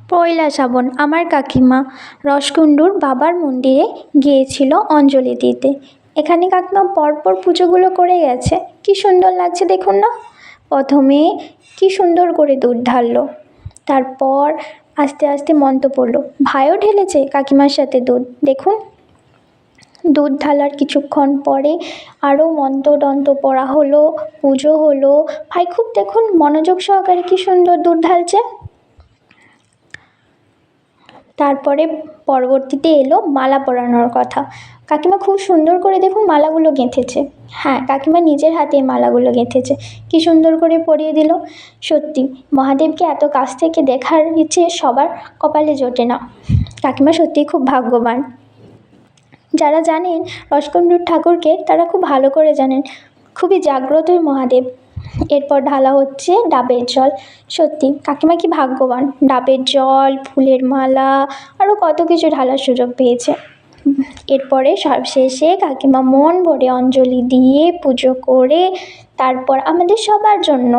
পয়লা শ্রাবণ আমার কাকিমা রসকুণ্ডুর বাবার মন্দিরে গিয়েছিল অঞ্জলি দিতে। এখানে কাকিমা পরপর পুজোগুলো করে গেছে, কি সুন্দর লাগছে দেখুন না। প্রথমে কি সুন্দর করে দুধ ঢাললো, তারপর আস্তে আস্তে মন্ত্র পড়লো, ভাইও ঢেলেছে কাকিমার সাথে দুধ। দেখুন, দুধ ঢালার কিছুক্ষণ পরে আরও মন্ত্র টন্ত্র পড়া হলো, পুজো হলো। ভাই খুব দেখুন মনোযোগ সহকারে কি সুন্দর দুধ ঢালছে। তারপরে পরবর্তীতে এলো মালা পরানোর কথা। কাকিমা খুব সুন্দর করে দেখুন মালাগুলো গেঁথেছে। হ্যাঁ, কাকিমা নিজের হাতে মালাগুলো গেঁথেছে, কি সুন্দর করে পরিয়ে দিল। সত্যি মহাদেবকে এত কাছ থেকে দেখার ইচ্ছে সবার কপালে জোটে না। কাকিমা সত্যিই খুব ভাগ্যবান। যারা জানেন রসকুণ্ডুর ঠাকুরকে তারা খুব ভালো করে জানেন, খুবই জাগ্রত মহাদেব। এরপর ঢালা হচ্ছে ডাবের জল। সত্যি কাকিমা কি ভাগ্যবান, ডাবের জল, ফুলের মালা, আরও কত কিছু ঢালার সুযোগ পেয়েছে। এরপরে সবশেষে কাকিমা মন ভরে অঞ্জলি দিয়ে পুজো করে তারপর আমাদের সবার জন্য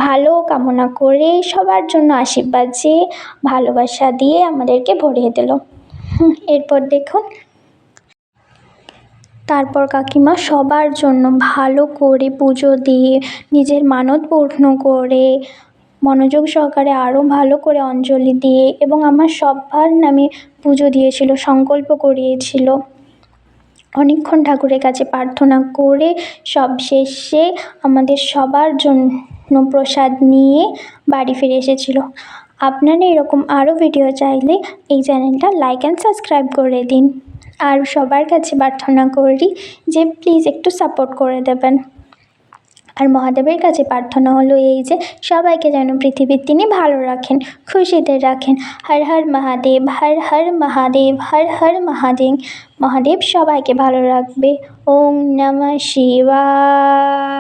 ভালো কামনা করে, সবার জন্য আশীর্বাদ চেয়ে, ভালোবাসা দিয়ে আমাদেরকে ভরিয়ে দিল। এরপর দেখুন, তারপর কাকিমা সবার জন্য ভালো করে পুজো দিয়ে, নিজের মানত পূর্ণ করে, মনোযোগ সহকারে আরও ভালো করে অঞ্জলি দিয়ে এবং আমার সবার নামে পুজো দিয়েছিল, সংকল্প করিয়েছিল। অনেকক্ষণ ঠাকুরের কাছে প্রার্থনা করে সবশেষে আমাদের সবার জন্য প্রসাদ নিয়ে বাড়ি ফিরে এসেছিল। আপনারা এরকম আরও ভিডিও চাইলে এই চ্যানেলটা লাইক অ্যান্ড সাবস্ক্রাইব করে দিন। আর সবার কাছে প্রার্থনা করি যে প্লিজ একটু সাপোর্ট করে দেবেন। আর মহাদেবের কাছে প্রার্থনা হলো এই যে সবাইকে যেন পৃথিবীর তিনি ভালো রাখেন, খুশিতে রাখেন। হর হর মহাদেব, হর হর মহাদেব, হর হর মহাদেব। মহাদেব সবাইকে ভালো রাখবে। ওম নমঃ শিবায়।